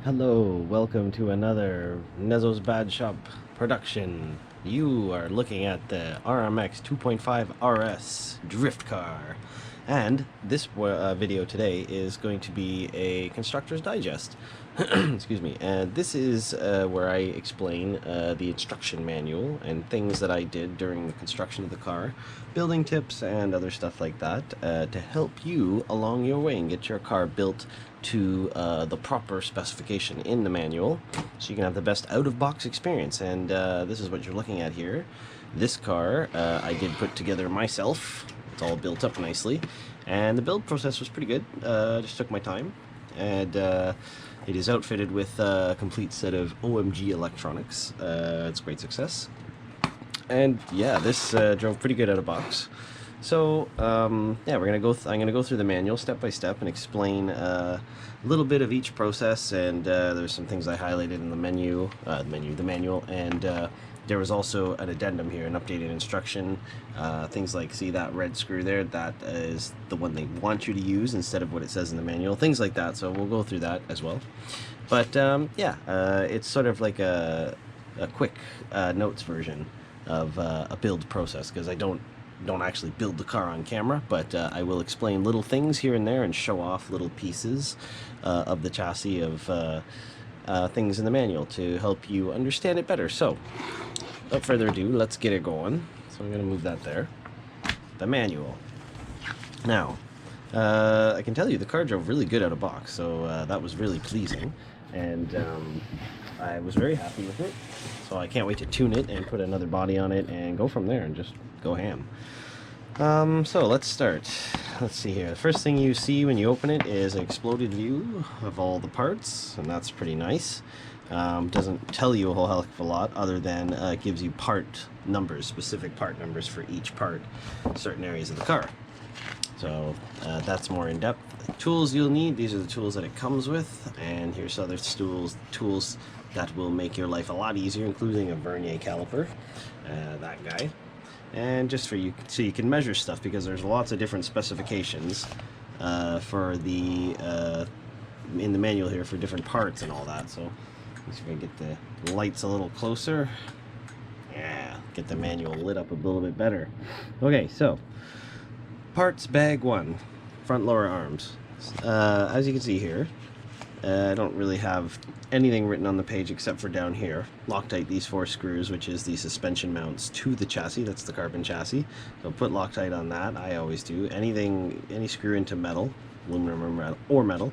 Hello, welcome to another Nezzo's Bad Shop production. You are looking at the RMX 2.5 RS drift car. And this video today is going to be a Constructor's Digest. Excuse me. And this is where I explain the instruction manual and things that I did during the construction of the car, building tips and other stuff like that to help you along your way and get your car built to the proper specification in the manual so you can have the best out-of-box experience. And this is what you're looking at here. This car I did put together myself. It's all built up nicely, and the build process was pretty good. Just took my time, and it is outfitted with a complete set of OMG electronics. It's a great success, and yeah, this drove pretty good out of box. So yeah, I'm gonna go through the manual step by step and explain a little bit of each process. And there's some things I highlighted in the manual, and there was also an addendum here, an updated instruction. Things like, see that red screw there? That is the one they want you to use instead of what it says in the manual. Things like that. So we'll go through that as well. But yeah, it's sort of like a quick notes version of a build process, because I don't actually build the car on camera, but I will explain little things here and there and show off little pieces of the chassis of things in the manual to help you understand it better. So without further ado, let's get it going. So I'm going to move that there. The manual. Now, I can tell you the car drove really good out of box, so that was really pleasing, and I was very happy with it. So I can't wait to tune it and put another body on it and go from there and just go ham. So let's start. Let's see here. The first thing you see when you open it is an exploded view of all the parts, and that's pretty nice. Doesn't tell you a whole hell of a lot, other than it gives you part numbers, specific part numbers for each part, certain areas of the car. So that's more in depth. Tools you'll need, these are the tools that it comes with, and here's other tools that will make your life a lot easier, including a vernier caliper, that guy. And just for you, so you can measure stuff, because there's lots of different specifications for the in the manual here for different parts and all that. So let's see if I can get the lights a little closer. Yeah, get the manual lit up a little bit better. Okay, so parts bag 1, front lower arms. As you can see here, I don't really have anything written on the page except for down here. Loctite these 4 screws, which is the suspension mounts to the chassis. That's the carbon chassis. So put Loctite on that. I always do. Any screw into metal, aluminum or metal,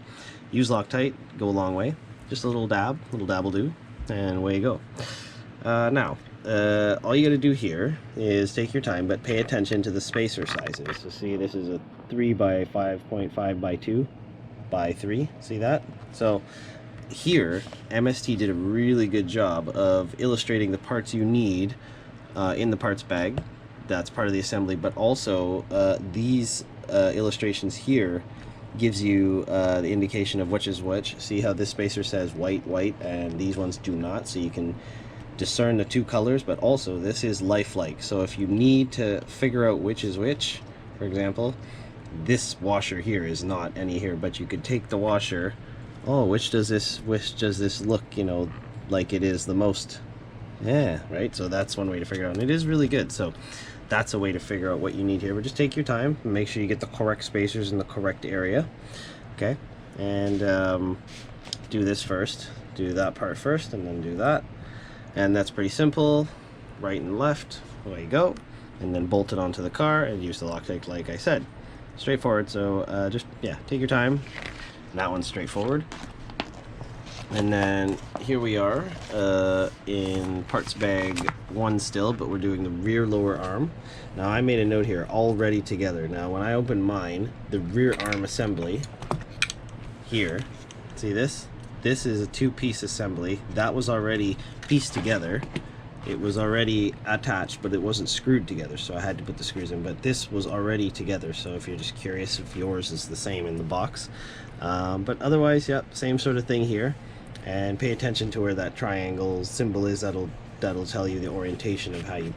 use Loctite. Go a long way. Just a little dab will do, and away you go. Now, all you got to do here is take your time, but pay attention to the spacer sizes. So see, this is a 3 by 5.5 by 2 by 3. See that? So here, MST did a really good job of illustrating the parts you need in the parts bag. That's part of the assembly, but also these illustrations here gives you the indication of which is which. See how this spacer says white, white, and these ones do not, so you can discern the 2 colors. But also this is lifelike, so if you need to figure out which is which, for example, this washer here is not any here, but you could take the washer. Oh, which does this look, you know, like it is the most? Yeah, right. So that's one way to figure out, and it is really good. So that's a way to figure out what you need here. But just take your time and make sure you get the correct spacers in the correct area. Okay, and do this first. Do that part first, and then do that. And that's pretty simple. Right and left, away you go, and then bolt it onto the car and use the Loctite, like I said. Straightforward. So just, yeah, take your time. And that one's straightforward. And then here we are in parts bag 1 still, but we're doing the rear lower arm. Now I made a note here, all ready together. Now when I open mine, the rear arm assembly here, see this? This is a 2-piece assembly. That was already pieced together. It was already attached, but it wasn't screwed together, so I had to put the screws in. But this was already together, so if you're just curious if yours is the same in the box. But otherwise, yep, same sort of thing here. And pay attention to where that triangle symbol is. That'll tell you the orientation of how you,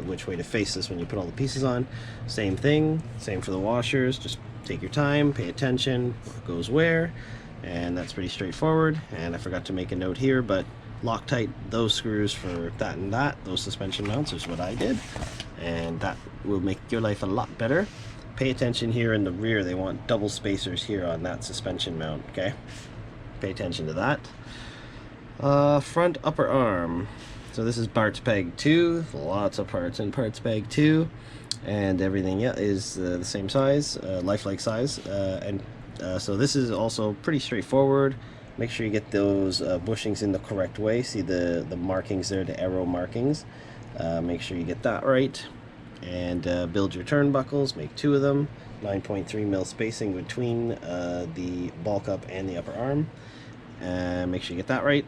which way to face this when you put all the pieces on. Same thing, same for the washers. Just take your time, pay attention, what goes where. and that's pretty straightforward. And I forgot to make a note here, but Loctite those screws for that and that, those suspension mounts is what I did, and that will make your life a lot better. Pay attention here in the rear, they want double spacers here on that suspension mount, okay? Pay attention to that. Front upper arm. So this is parts peg 2, lots of parts in parts peg 2, and everything is the same size, lifelike size, so this is also pretty straightforward. Make sure you get those bushings in the correct way. See the markings there, the arrow markings. Make sure you get that right. And build your turnbuckles, make 2 of them. 9.3 mil spacing between the ball cup and the upper arm. Make sure you get that right.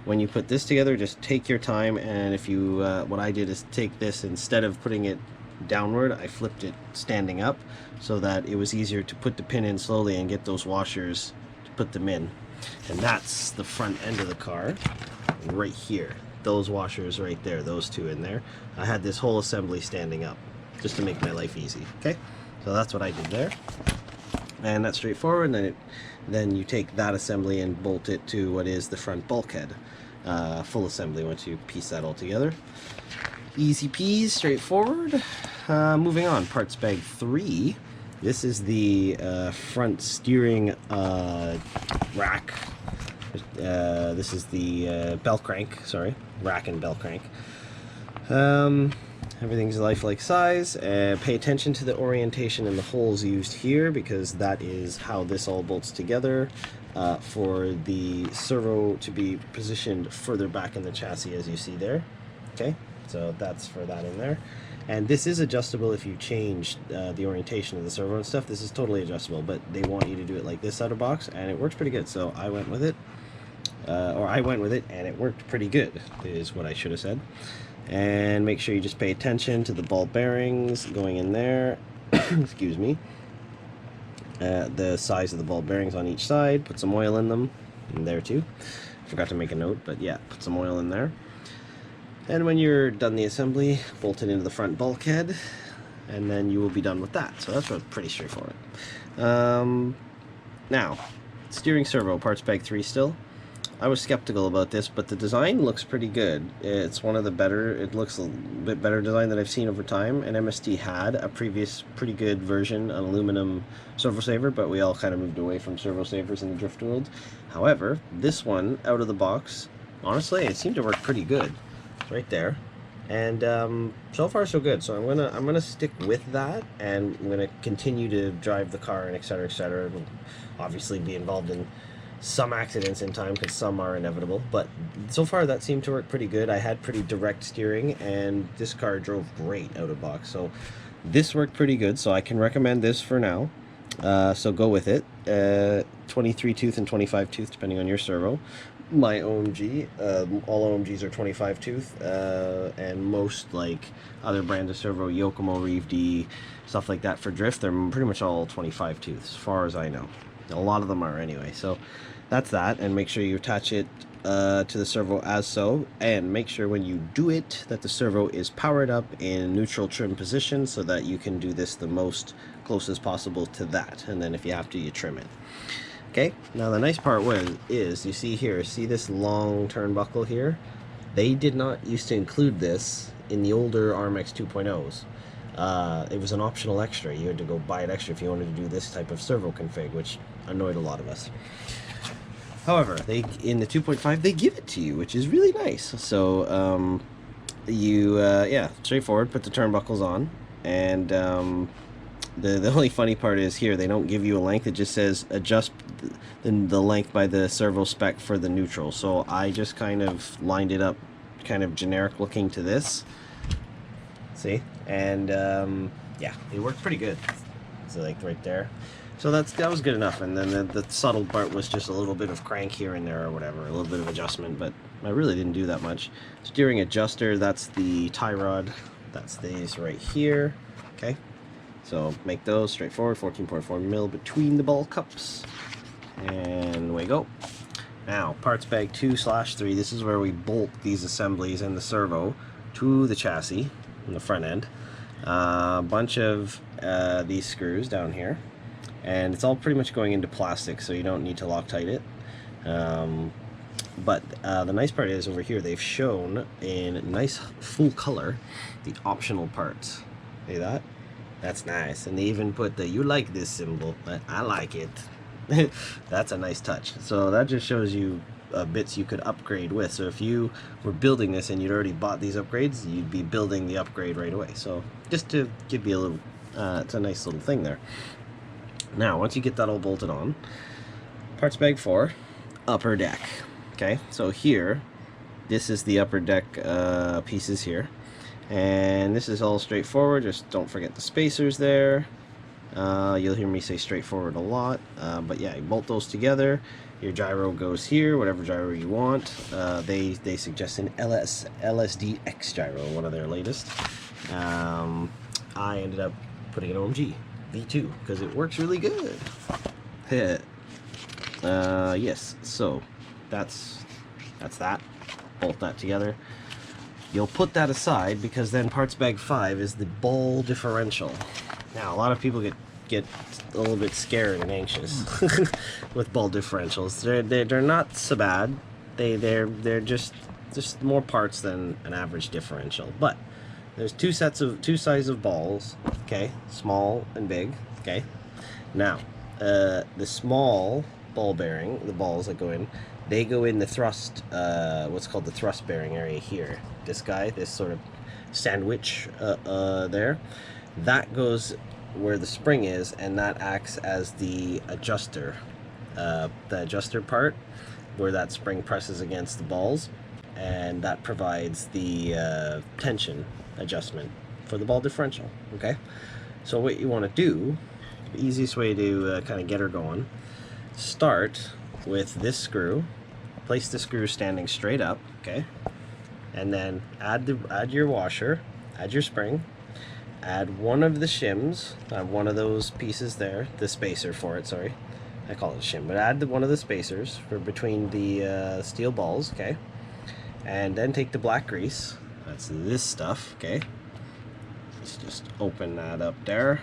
When you put this together, just take your time, and if you, what I did is take this, instead of putting it downward, I flipped it standing up so that it was easier to put the pin in slowly and get those washers to put them in. And that's the front end of the car right here. Those washers right there, those 2 in there. I had this whole assembly standing up just to make my life easy. Okay, so that's what I did there, and that's straightforward. And then you take that assembly and bolt it to what is the front bulkhead. Full assembly once you piece that all together. Easy peas, straightforward. Moving on, parts bag 3. This is the front steering rack. This is the belt crank, sorry, rack and belt crank. Everything's lifelike size. Pay attention to the orientation and the holes used here, because that is how this all bolts together for the servo to be positioned further back in the chassis, as you see there. Okay, so that's for that in there. And this is adjustable if you change the orientation of the servo and stuff. This is totally adjustable, but they want you to do it like this out of box, and it works pretty good. So I went with it, and it worked pretty good, is what I should have said. And make sure you just pay attention to the ball bearings going in there. Excuse me. The size of the ball bearings on each side. Put some oil in them, and there too. Forgot to make a note, but yeah, put some oil in there. And when you're done the assembly, bolt it into the front bulkhead, and then you will be done with that. So that's pretty straightforward. Now, steering servo, parts bag 3 still. I was skeptical about this, but the design looks pretty good. It's one of the better, it looks a bit better design that I've seen over time. And MST had a previous pretty good version, an aluminum servo saver, but we all kind of moved away from servo savers in the drift world. However, this one, out of the box, honestly, it seemed to work pretty good. Right there, and so far so good. So I'm gonna stick with that, and I'm gonna continue to drive the car and etc. etc. It'll obviously be involved in some accidents in time, because some are inevitable, but so far that seemed to work pretty good. I had pretty direct steering, and this car drove great out of box, so this worked pretty good. So I can recommend this for now. So go with it. 23 tooth and 25 tooth depending on your servo. My OMG, all OMGs are 25 tooth, and most like other brands of servo, Yokomo, Reeve D, stuff like that for drift, they're pretty much all 25 tooth as far as I know. A lot of them are anyway. So that's that, and make sure you attach it to the servo as so, and make sure when you do it that the servo is powered up in neutral trim position so that you can do this the most close as possible to that, and then if you have to, you trim it. Okay, now the nice part is you see here, see this long turnbuckle here? They did not used to include this in the older RMX 2.0s. It was an optional extra. You had to go buy it extra if you wanted to do this type of servo config, which annoyed a lot of us. However, in the 2.5 they give it to you, which is really nice. So yeah, straightforward. Put the turnbuckles on, and the only funny part is here they don't give you a length. It just says adjust the length by the servo spec for the neutral. So I just kind of lined it up, kind of generic looking to this. See, and yeah, it worked pretty good. So like right there. So that was good enough. And then the subtle part was just a little bit of crank here and there or whatever, a little bit of adjustment, but I really didn't do that much. Steering adjuster, that's the tie rod. That's these right here. Okay. So make those straightforward, 14.4 mil between the ball cups, and away go. Now, parts bag 2/3, this is where we bolt these assemblies and the servo to the chassis on the front end. A bunch of these screws down here, and it's all pretty much going into plastic, so you don't need to Loctite it. But the nice part is over here they've shown in nice full color the optional parts. See that? That's nice. And they even put the "you like this" symbol. I like it. That's a nice touch. So that just shows you bits you could upgrade with. So if you were building this and you'd already bought these upgrades, you'd be building the upgrade right away. So just to give you a little, it's a nice little thing there. Now once you get that all bolted on, parts bag 4, upper deck. Okay, so here, this is the upper deck pieces here, and this is all straightforward. Just don't forget the spacers there. You'll hear me say straightforward a lot, but yeah, you bolt those together. Your gyro goes here, whatever gyro you want. They suggest an LSD-X gyro, one of their latest. I ended up putting an OMG V2 because it works really good. Yes, so that's that. Bolt that together. You'll put that aside because then parts bag 5 is the ball differential. Now a lot of people get a little bit scared and anxious with ball differentials. They're not so bad. They're just more parts than an average differential. But there's two sizes of balls. Okay, small and big. Okay. Now the small ball bearing, the balls that go in, they go in the thrust, what's called the thrust bearing area here. This guy, this sort of sandwich there, that goes where the spring is, and that acts as the adjuster part where that spring presses against the balls, and that provides the tension adjustment for the ball differential. Okay, so what you want to do, the easiest way to kind of get her going, start with this screw, place the screw standing straight up, okay, and then add your washer, add your spring, add one of the shims, one of those pieces there, the spacer for it, sorry, I call it a shim, but add one of the spacers for between the steel balls, okay, and then take the black grease, that's this stuff, okay, let's just open that up there.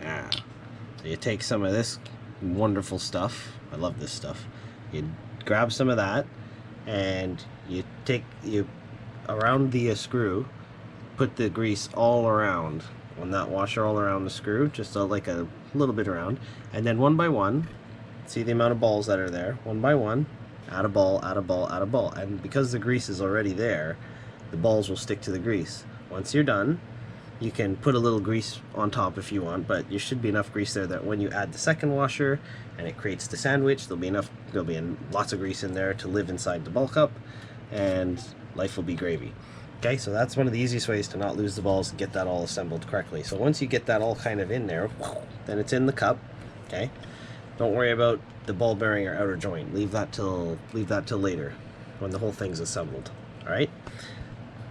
So you take some of this wonderful stuff, I love this stuff, you grab some of that and you around the screw, put the grease all around on that washer, all around the screw, just like a little bit around, and then one by one, see the amount of balls that are there, one by one, add a ball, add a ball, add a ball, and because the grease is already there, the balls will stick to the grease. Once you're done, you can put a little grease on top if you want, but there should be enough grease there that when you add the second washer and it creates the sandwich, there'll be lots of grease in there to live inside the ball cup, and life will be gravy. Okay, so that's one of the easiest ways to not lose the balls and get that all assembled correctly. So once you get that all kind of in there, then it's in the cup. Okay, don't worry about the ball bearing or outer joint. Leave that till later when the whole thing's assembled. All right,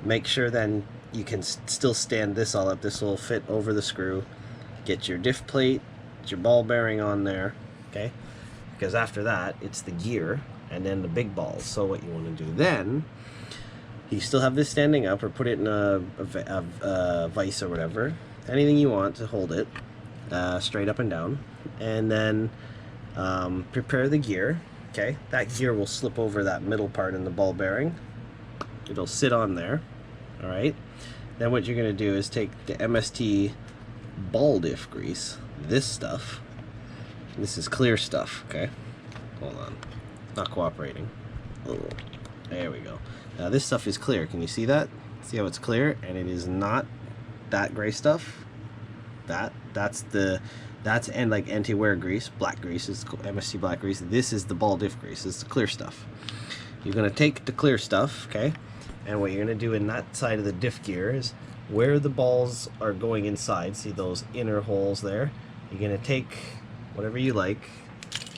make sure then you can still stand this all up. This will fit over the screw. Get your diff plate, get your ball bearing on there, okay? Because after that, it's the gear and then the big balls. So what you want to do then, you still have this standing up, or put it in a vise or whatever, anything you want to hold it straight up and down, and then prepare the gear, okay? That gear will slip over that middle part in the ball bearing. It'll sit on there. All right, then what you're going to do is take the MST ball diff grease, this stuff, this is clear stuff, okay, hold on, it's not cooperating, oh, there we go. Now this stuff is clear, can you see that? See how it's clear, and it is not that gray stuff, that's and like anti-wear grease, black grease is MST black grease. This is the ball diff grease, this is the clear stuff. You're going to take the clear stuff, okay, and what you're going to do in that side of the diff gear is where the balls are going inside, see those inner holes there, you're going to take whatever you like,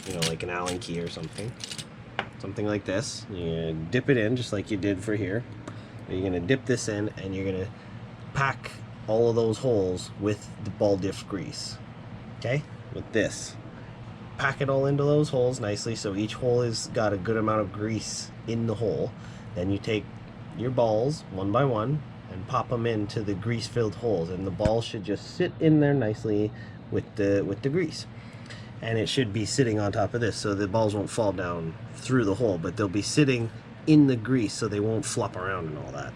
you know, like an Allen key or something like this. You dip it in just like you did for here. You're going to dip this in and you're going to pack all of those holes with the ball diff grease, okay, with this. Pack it all into those holes nicely so each hole has got a good amount of grease in the hole. Then you take your balls one by one and pop them into the grease filled holes, and the balls should just sit in there nicely with the grease. And it should be sitting on top of this, so the balls won't fall down through the hole, but they'll be sitting in the grease so they won't flop around and all that.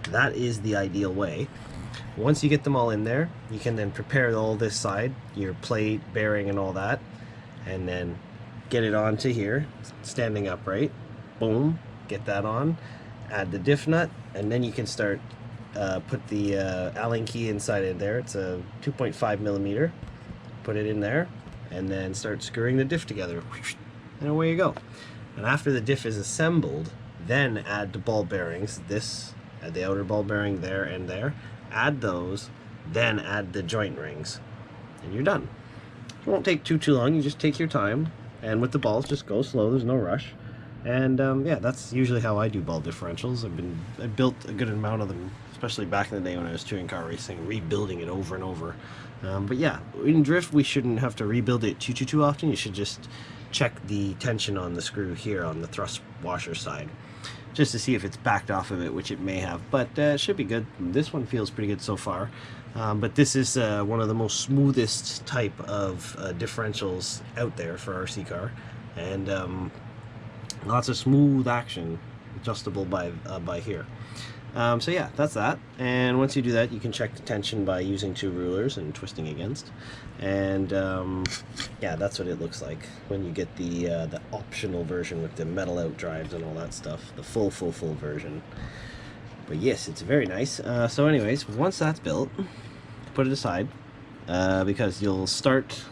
That is the ideal way. Once you get them all in there, you can then prepare all this side, your plate, bearing, and all that, and then get it onto here, standing upright. Boom, get that on. Add the diff nut, and then you can start put the Allen key inside of there. It's a 2.5 millimeter. Put it in there, and then start screwing the diff together, and away you go. And after the diff is assembled, then add the ball bearings. Add the outer ball bearing there and there. Add those, then add the joint rings, and you're done. It won't take too long. You just take your time, and with the balls, just go slow. There's no rush. And yeah, that's usually how I do ball differentials. I built a good amount of them, especially back in the day when I was touring car racing, rebuilding it over and over. But yeah, in drift, we shouldn't have to rebuild it too often. You should just check the tension on the screw here on the thrust washer side, just to see if it's backed off of it, which it may have, but it should be good. This one feels pretty good so far. But this is one of the most smoothest type of differentials out there for RC car, and lots of smooth action, adjustable by here. So yeah, that's that. And once you do that, you can check the tension by using 2 rulers and twisting against. And yeah, that's what it looks like when you get the optional version with the metal out drives and all that stuff, the full version. But yes, it's very nice. So anyways, once that's built, put it aside, because you'll start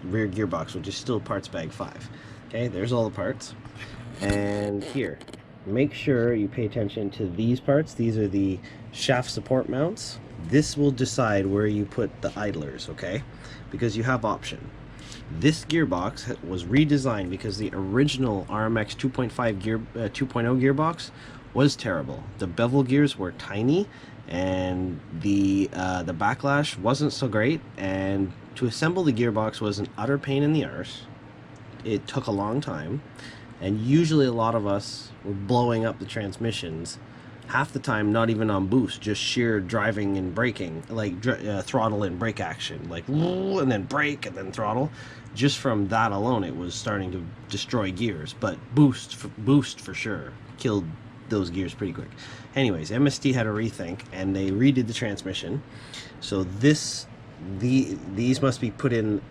rear gearbox, which is still parts bag 5. Okay, there's all the parts. And here, make sure you pay attention to these parts. These are the shaft support mounts. This will decide where you put the idlers, okay? Because you have option. This gearbox was redesigned because the original RMX 2.5 2.0 gearbox was terrible. The bevel gears were tiny, and the backlash wasn't so great, and to assemble the gearbox was an utter pain in the arse. It took a long time, and usually a lot of us were blowing up the transmissions, half the time not even on boost, just sheer driving and braking, like throttle and brake action, like and then brake and then throttle. Just from that alone, it was starting to destroy gears. But boost for sure killed those gears pretty quick. Anyways, MST had a rethink, and they redid the transmission. So these must be put in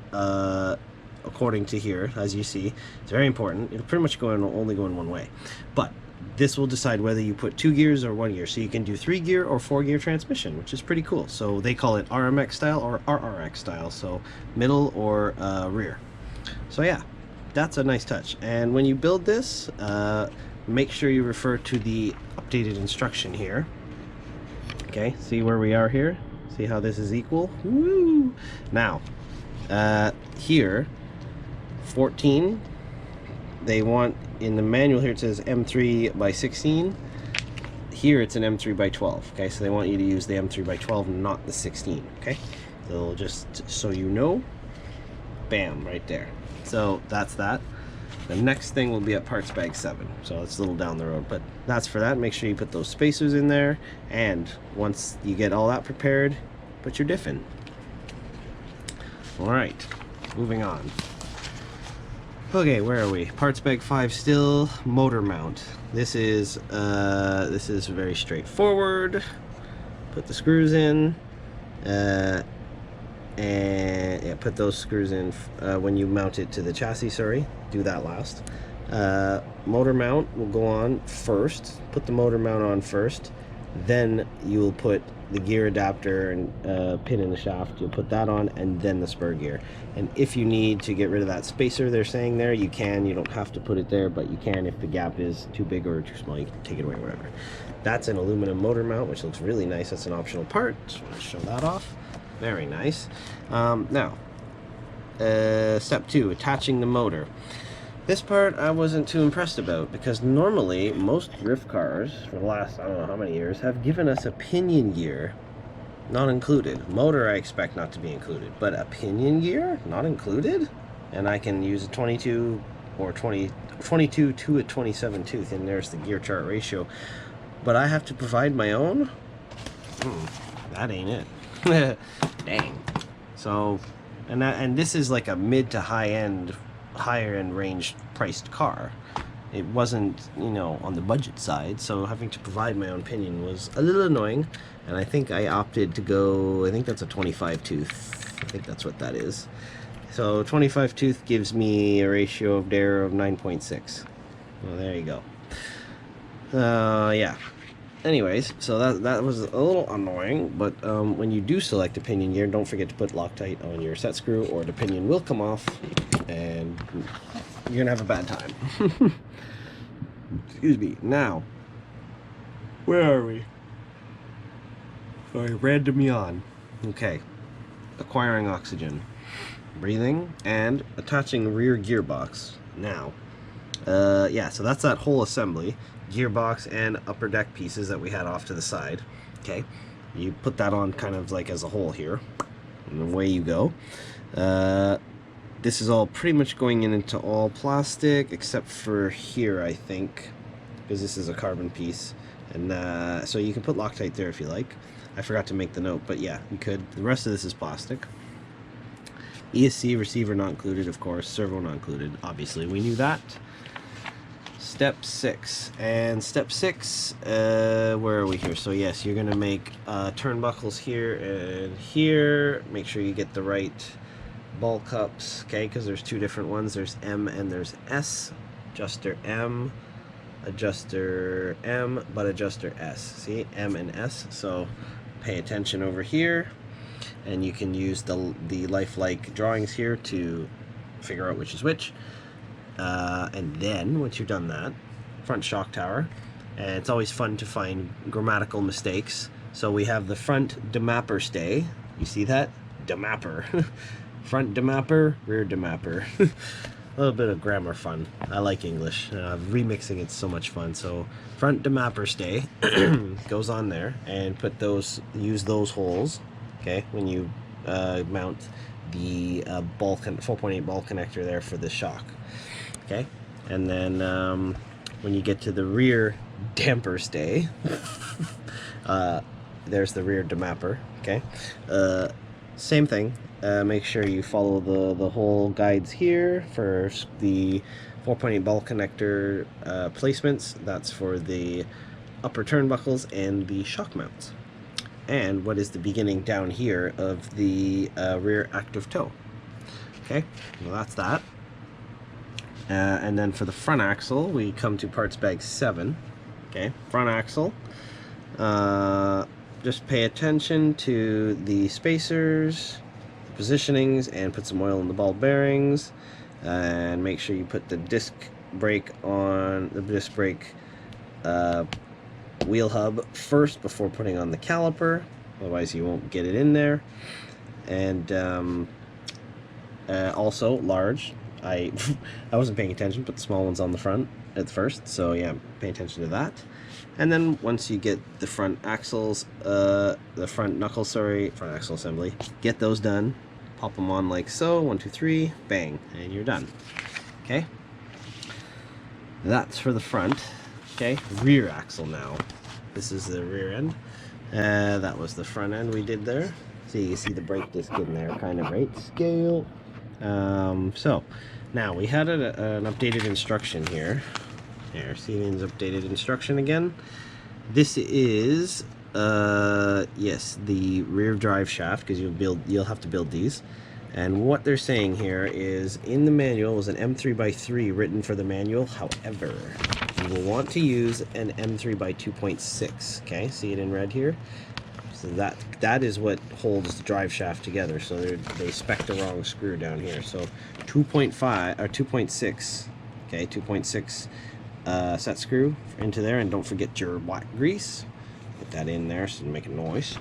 according to here, as you see. It's very important. It'll pretty much only go in one way, but this will decide whether you put 2 gears or 1 gear. So you can do 3 gear or 4 gear transmission, which is pretty cool. So they call it RMX style or RRX style, so middle or rear. So yeah, that's a nice touch. And when you build this, make sure you refer to the updated instruction here. Okay, see where we are here? See how this is equal? Woo! Now, here, 14, they want, in the manual here it says M3 by 16. Here it's an M3 by 12. Okay, so they want you to use the M3 by 12, not the 16. Okay, so just so you know, bam, right there. So that's that. The next thing will be at parts bag 7, so it's a little down the road, but that's for that. Make sure you put those spacers in there, and once you get all that prepared, put your diff in. Alright, moving on. Okay, where are we? Parts bag 5 still. Motor mount. This is very straightforward. Put the screws in, and yeah, put those screws in when you mount it to the chassis. Sorry, do that last. Motor mount will go on first. Put the motor mount on first, then you will put the gear adapter and pin in the shaft. You'll put that on, and then the spur gear. And if you need to get rid of that spacer they're saying there, you can. You don't have to put it there, but you can if the gap is too big or too small. You can take it away, whatever. That's an aluminum motor mount, which looks really nice. That's an optional part. Just want to show that off. Very nice. Now, step 2, attaching the motor. This part I wasn't too impressed about, because normally most drift cars for the last, I don't know how many years, have given us a pinion gear not included. Motor I expect not to be included, but a pinion gear not included? And I can use a 22 or 22 to a 27 tooth, and there's the gear chart ratio. But I have to provide my own? That ain't it. Dang. So and this is like a mid to higher end range priced car. It wasn't, you know, on the budget side, so having to provide my own opinion was a little annoying, and I think I opted to go, I think that's a 25 tooth. I think that's what that is. So 25 tooth gives me a ratio of there of 9.6. Well, there you go. Yeah. Anyways, so that was a little annoying, but when you do select a pinion gear, don't forget to put Loctite on your set screw, or the pinion will come off, and you're gonna have a bad time. Excuse me. Now, where are we? Sorry, random yawn. Okay. Acquiring oxygen, breathing, and attaching rear gearbox. Now, yeah, so that's that whole assembly. Gearbox and upper deck pieces that we had off to the side. Okay, you put that on kind of like as a whole here, and away you go. This is all pretty much going into all plastic except for here, I think, because this is a carbon piece, and so you can put Loctite there if you like. I forgot to make the note, but yeah, you could. The rest of this is plastic. ESC receiver not included, of course. Servo not included, obviously. We knew that. Step 6. And step 6, where are we here? So yes, you're gonna make turnbuckles here and here. Make sure you get the right ball cups, okay? Because there's two different ones. There's M and there's S. Adjuster M, adjuster M, but adjuster S. See, M and S. So pay attention over here, and you can use the lifelike drawings here to figure out which is which. And then once you've done that, front shock tower, and it's always fun to find grammatical mistakes. So we have the front demapper stay. You see that? Demapper. Front demapper, rear demapper. A little bit of grammar fun. I like English. Remixing it's so much fun. So front demapper stay goes on there, and put those, use those holes, okay, when you mount the 4.8 ball connector there for the shock. Okay, and then when you get to the rear damper stay, there's the rear demapper. Okay, same thing. Make sure you follow the whole guides here for the 4.8 ball connector placements. That's for the upper turnbuckles and the shock mounts. And what is the beginning down here of the rear active toe. Okay, well that's that. And then for the front axle, we come to parts bag 7. Okay, front axle. Just pay attention to the spacers, the positionings, and put some oil in the ball bearings. And make sure you put the disc brake on the disc brake wheel hub first before putting on the caliper. Otherwise, you won't get it in there. And also large. I wasn't paying attention, put the small ones on the front at first, so yeah, pay attention to that. And then once you get the front axles, the front axle assembly, get those done, pop them on like so, 1, 2, 3, bang, and you're done. Okay, that's for the front. Okay, rear axle now. This is the rear end. That was the front end we did there. So you see the brake disc in there, kind of right scale. So now we had an updated instruction here. Here, Siemens updated instruction again. This is yes, the rear drive shaft, because you'll have to build these. And what they're saying here is, in the manual was an M3x3 written for the manual. However, you will want to use an M3x2.6. Okay, see it in red here. So that is what holds the drive shaft together. So they spec the wrong screw down here. So 2.5 or 2.6. Okay, 2.6 set screw into there, and don't forget your black grease. Put that in there so you make a noise.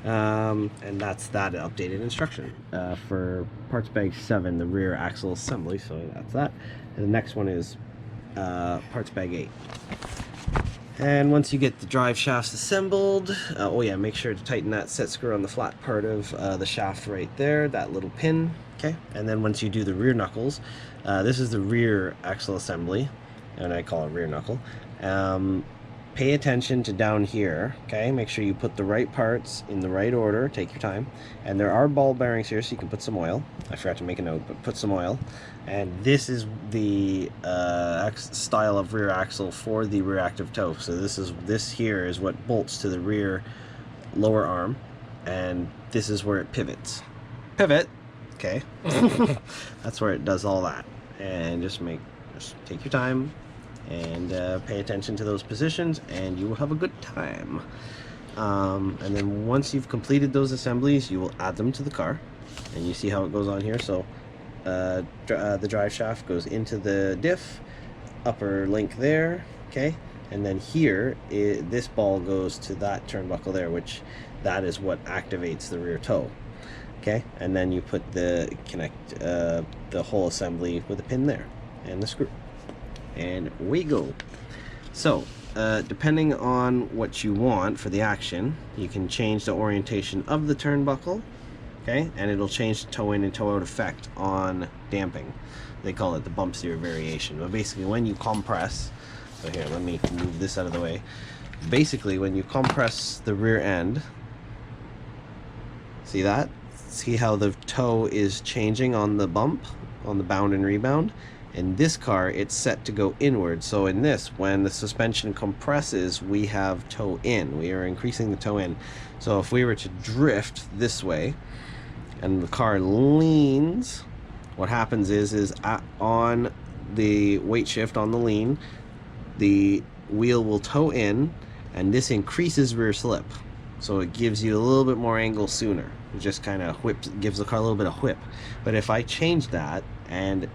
And that's that updated instruction for parts bag 7, the rear axle assembly. So that's that. And the next one is parts bag 8. And once you get the drive shafts assembled, oh yeah, make sure to tighten that set screw on the flat part of the shaft right there, that little pin. Okay, and then once you do the rear knuckles, this is the rear axle assembly, and I call it rear knuckle. pay attention to down here, okay? Make sure you put the right parts in the right order. Take your time. And there are ball bearings here, so you can put some oil. I forgot to make a note, but put some oil. And this is the style of rear axle for the rear active toe. So this here is what bolts to the rear lower arm, and this is where it pivots. Pivot, okay? That's where it does all that. And just take your time and pay attention to those positions, and you will have a good time. And then once you've completed those assemblies, you will add them to the car, and you see how it goes on here. So the drive shaft goes into the diff, upper link there, okay? And then here, this ball goes to that turnbuckle there, which that is what activates the rear toe, okay? And then you put connect the whole assembly with a pin there and the screw, and we go. So depending on what you want for the action, you can change the orientation of the turnbuckle, okay? And it'll change the toe in and toe out effect on damping. They call it the bump steer variation. But basically when you compress, so here, let me move this out of the way. Basically when you compress the rear end, see that? See how the toe is changing on the bump, on the bound and rebound? In this car, it's set to go inward. So in this, when the suspension compresses, we have toe in. We are increasing the toe in. So if we were to drift this way, and the car leans, what happens is on the weight shift on the lean, the wheel will toe in, and this increases rear slip. So it gives you a little bit more angle sooner. It just kind of gives the car a little bit of whip. But if I change that, and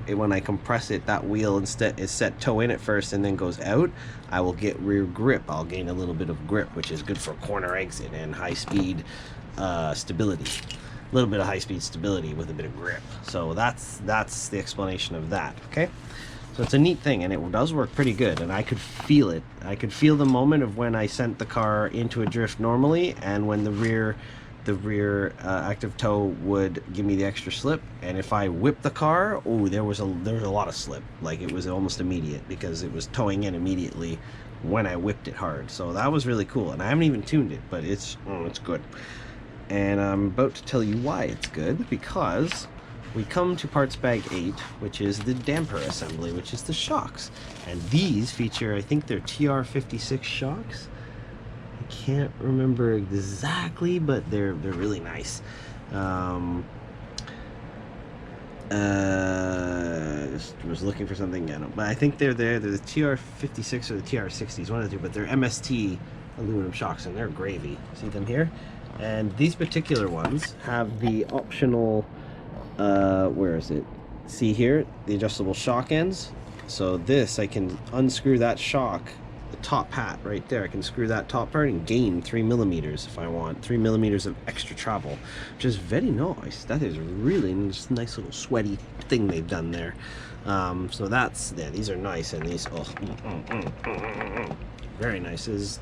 when I compress it, that wheel instead is set toe in at first and then goes out, I will get rear grip. I'll gain a little bit of grip, which is good for corner exit and high speed stability. A little bit of high speed stability with a bit of grip. So that's the explanation of that, okay? So it's a neat thing, and it does work pretty good, and I could feel it. I could feel the moment of when I sent the car into a drift normally, and when the rear active toe would give me the extra slip. And if I whipped the car, oh, there was a lot of slip. Like, it was almost immediate, because it was towing in immediately when I whipped it hard. So that was really cool, and I haven't even tuned it, but it's good. And I'm about to tell you why it's good, because we come to parts bag 8, which is the damper assembly, which is the shocks. And these feature, I think they're TR56 shocks. I can't remember exactly, but they're really nice. Just was looking for something, but I think they're the TR56 or the TR60s, one of the two, but they're MST aluminum shocks, and they're gravy. See them here? And these particular ones have the optional, where is it? See here, the adjustable shock ends. So this, I can unscrew that shock, the top hat right there. I can screw that top part and gain 3 millimeters if I want. 3 millimeters of extra travel, which is very nice. That is really just a nice little sweaty thing they've done there. So that's, yeah, these are nice, and these, very nice.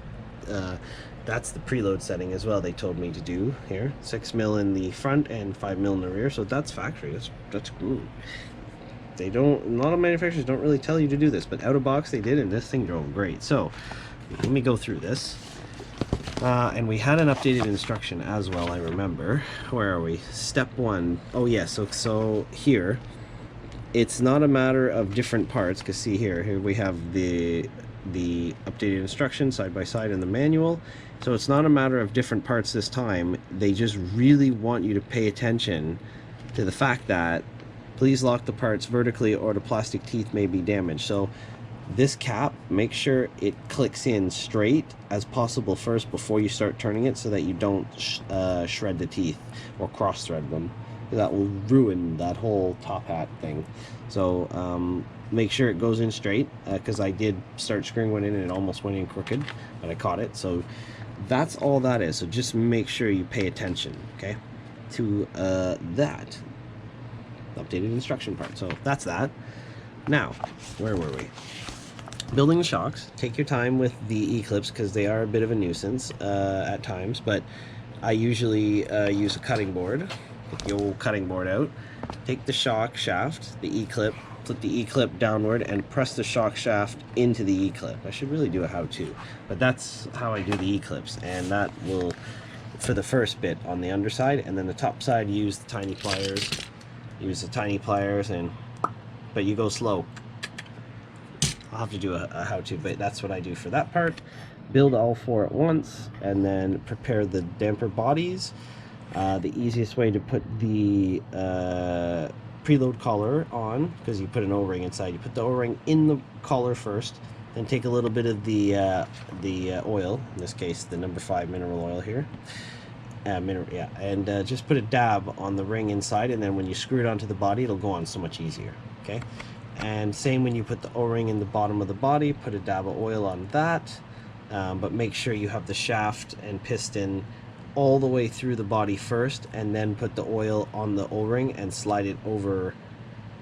That's the preload setting as well. They told me to do here, 6 mil in the front and 5 mil in the rear. So that's factory. That's cool. They don't, a lot of manufacturers don't really tell you to do this, but out of box they did, and this thing drove great. So let me go through this. And we had an updated instruction as well, I remember. Where are we? Step 1. Oh yeah, so here, it's not a matter of different parts, because see here we have the updated instruction side by side in the manual. So it's not a matter of different parts this time. They just really want you to pay attention to the fact that please lock the parts vertically or the plastic teeth may be damaged. So this cap, make sure it clicks in straight as possible first before you start turning it, so that you don't shred the teeth or cross thread them. That will ruin that whole top hat thing. So make sure it goes in straight, because I did start screwing one in and it almost went in crooked, but I caught it. So that's all that is. So just make sure you pay attention, okay, to that updated instruction part. So that's that. Now, where were we? Building the shocks. Take your time with the E-clips, because they are a bit of a nuisance at times, but I usually use a cutting board. Get the old cutting board out, take the shock shaft, the E-clip, flip the E-clip downward and press the shock shaft into the E-clip. I should really do a how-to, but that's how I do the E-clips, and that will, for the first bit on the underside, and then the top side, use the tiny pliers. Use the tiny pliers, but you go slow. I'll have to do a how-to, but that's what I do for that part. Build all 4 at once, and then prepare the damper bodies. The easiest way to put the preload collar on, because you put an O-ring inside. You put the O-ring in the collar first, then take a little bit of the oil, in this case the number 5 mineral oil here, and just put a dab on the ring inside, and then when you screw it onto the body, it'll go on so much easier. Okay, and same when you put the O-ring in the bottom of the body, put a dab of oil on that, but make sure you have the shaft and piston all the way through the body first, and then put the oil on the O-ring and slide it over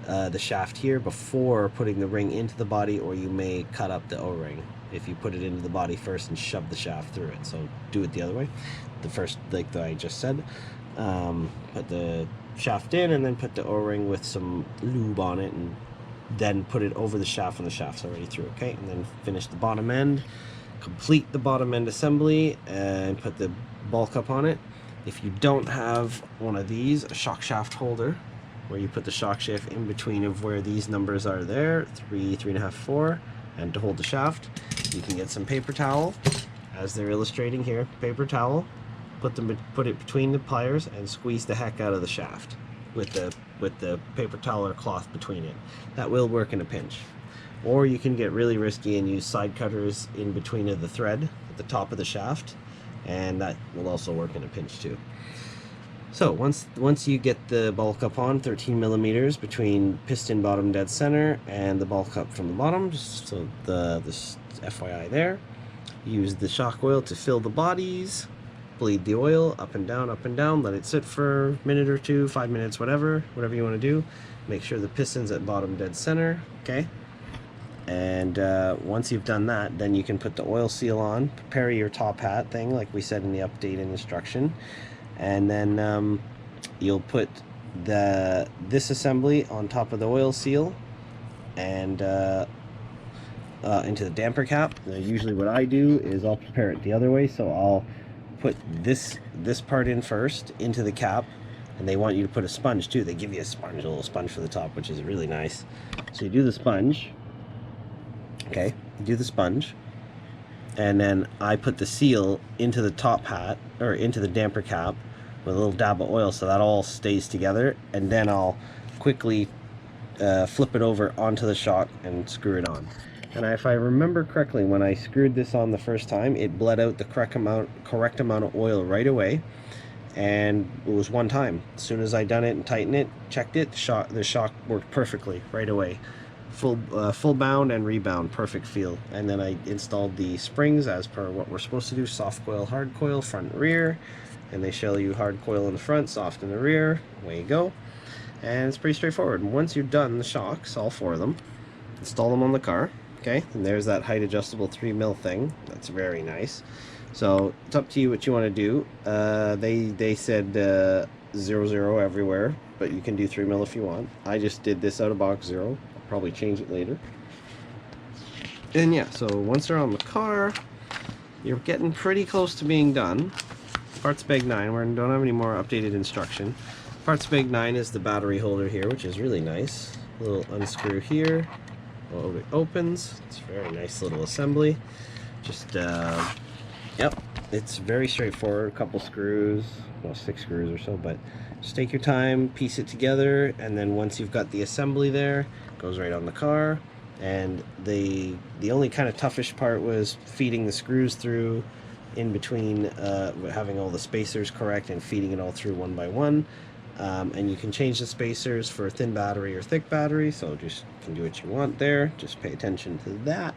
the shaft here before putting the ring into the body, or you may cut up the O-ring if you put it into the body first and shove the shaft through it. So do it the other way, the first, like I just said. Put the shaft in, and then put the O-ring with some lube on it, and then put it over the shaft when the shaft's already through. Okay, and then finish the bottom end, complete the bottom end assembly, and put the ball cup on it. If you don't have one of these, a shock shaft holder, where you put the shock shaft in between of where these numbers are there, 3, 3.5, 4, and to hold the shaft, you can get some paper towel, as they're illustrating here. Paper towel, put it between the pliers and squeeze the heck out of the shaft with the paper towel or cloth between it. That will work in a pinch. Or you can get really risky and use side cutters in between of the thread at the top of the shaft, and that will also work in a pinch too. So once you get the ball cup on, 13 millimeters between piston bottom dead center and the ball cup from the bottom, just so this FYI there. Use the shock oil to fill the bodies, bleed the oil up and down, let it sit for a minute or 2, 5 minutes, whatever you want to do. Make sure the piston's at bottom dead center, okay? And once you've done that, then you can put the oil seal on, prepare your top hat thing like we said in the update and instruction, and then you'll put this assembly on top of the oil seal and into the damper cap. Usually what I do is I'll prepare it the other way, so I'll put this part in first into the cap, and they want you to put a sponge too. They give you a sponge, a little sponge for the top, which is really nice. So you do the sponge. Okay, do the sponge, and then I put the seal into the top hat, or into the damper cap, with a little dab of oil so that all stays together, and then I'll quickly flip it over onto the shock and screw it on. And if I remember correctly, when I screwed this on the first time, it bled out the correct amount of oil right away, and it was one time. As soon as I done it and tightened it, checked it, the shock worked perfectly right away. Full bound and rebound, perfect feel. And then I installed the springs as per what we're supposed to do: soft coil, hard coil, front and rear, and they show you hard coil in the front, soft in the rear. Away you go. And it's pretty straightforward. And once you're done the shocks, all 4 of them, install them on the car. Okay, and there's that height adjustable 3mm thing. That's very nice. So it's up to you what you want to do. They said 0 everywhere, but you can do 3mm if you want. I just did this out of box 0. Probably change it later. And yeah, so once they're on the car, you're getting pretty close to being done. Parts bag 9, we don't have any more updated instruction. Parts bag 9 is the battery holder here, which is really nice. A little unscrew here. Oh, it opens. It's a very nice little assembly. Just yep, it's very straightforward. A couple screws, well, 6 screws or so, but just take your time, piece it together, and then once you've got the assembly there, goes right on the car. And the only kind of toughish part was feeding the screws through in between, having all the spacers correct and feeding it all through one by one. And you can change the spacers for thin battery or thick battery, so just can do what you want there. Just pay attention to that.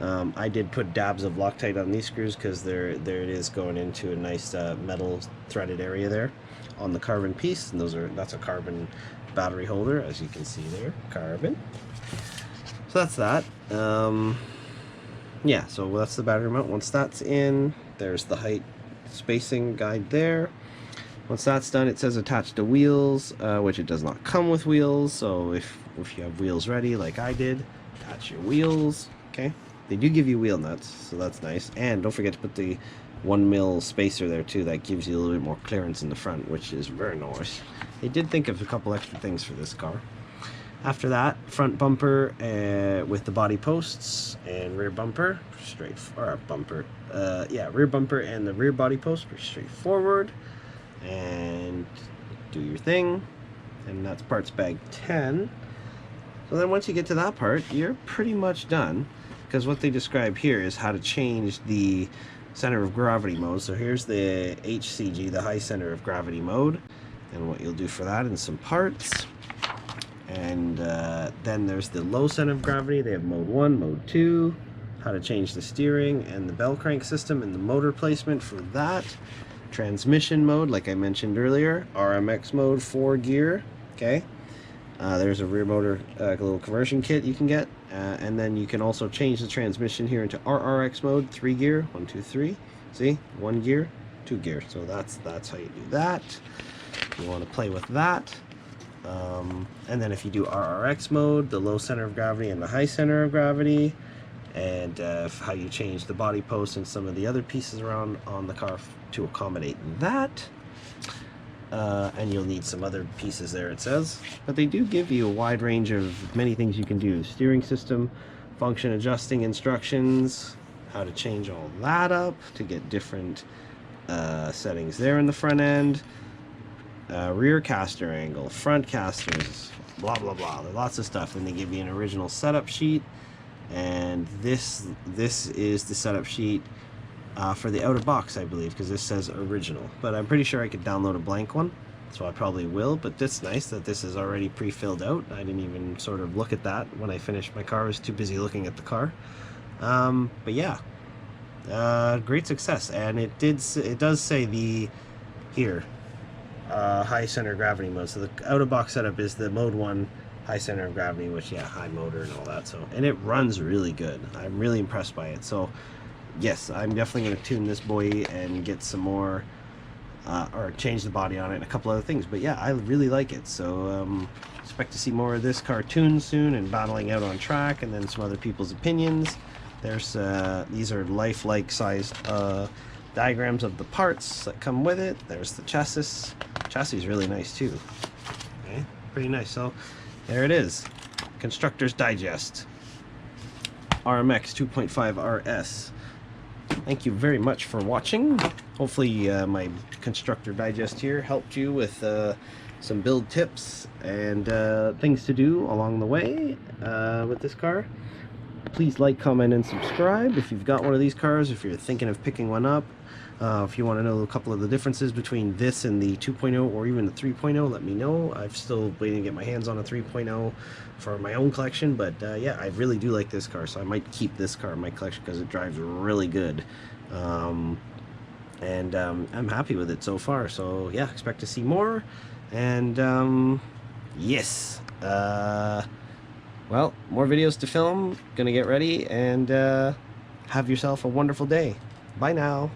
I did put dabs of Loctite on these screws because there it is going into a nice metal threaded area there on the carbon piece, and that's a carbon battery holder, as you can see there, carbon. So that's that. Yeah, so that's the battery mount. Once that's in, there's the height spacing guide there. Once that's done, it says attach the wheels, which it does not come with wheels. So if you have wheels ready, like I did, attach your wheels. Okay, they do give you wheel nuts, so that's nice. And don't forget to put the 1mm spacer there too. That gives you a little bit more clearance in the front, which is very nice. They did think of a couple extra things for this car. After that, front bumper with the body posts, and rear bumper, rear bumper and the rear body post, pretty straightforward. And do your thing, and that's parts bag 10. So then once you get to that part, you're pretty much done, because what they describe here is how to change the center of gravity mode. So here's the HCG, the high center of gravity mode, and what you'll do for that in some parts. And then there's the low center of gravity. They have mode 1, mode 2, how to change the steering and the bell crank system and the motor placement for that. Transmission mode, like I mentioned earlier, RMX mode, 4 gear. Okay, there's a rear motor little conversion kit you can get, and then you can also change the transmission here into RRX mode, 3 gear, 1 2 3. See, 1 gear, 2 gear. So that's how you do that. You want to play with that. And then if you do RRX mode, the low center of gravity and the high center of gravity, and how you change the body post and some of the other pieces around on the car to accommodate that. And you'll need some other pieces there, it says. But they do give you a wide range of many things you can do. Steering system, function adjusting instructions, how to change all that up to get different settings there in the front end. Rear caster angle, front casters, blah blah blah. There's lots of stuff. And they give you an original setup sheet, and this is the setup sheet for the outer box, I believe, because this says original. But I'm pretty sure I could download a blank one, so I probably will. But it's nice that this is already pre-filled out. I didn't even sort of look at that when I finished my car. I was too busy looking at the car. But yeah, great success. And it does say the high center of gravity mode. So the out of box setup is the mode 1 high center of gravity, which, yeah, high motor and all that. So, and it runs really good. I'm really impressed by it. So yes, I'm definitely going to tune this boy and get some more or change the body on it and a couple other things. But yeah, I really like it. So expect to see more of this car tuned soon and battling out on track, and then some other people's opinions. There's these are lifelike sized diagrams of the parts that come with it. There's the chassis. Chassis is really nice too. Okay, pretty nice. So there it is, Constructor's Digest RMX 2.5 RS. Thank you very much for watching. Hopefully my Constructor Digest here helped you with some build tips and things to do along the way with this car. Please like, comment, and subscribe if you've got one of these cars, if you're thinking of picking one up. If you want to know a couple of the differences between this and the 2.0 or even the 3.0, let me know. I'm still waiting to get my hands on a 3.0 for my own collection, but yeah, I really do like this car, so I might keep this car in my collection because it drives really good. I'm happy with it so far, so yeah, expect to see more. And yes, well, more videos to film. Gonna get ready and have yourself a wonderful day. Bye now.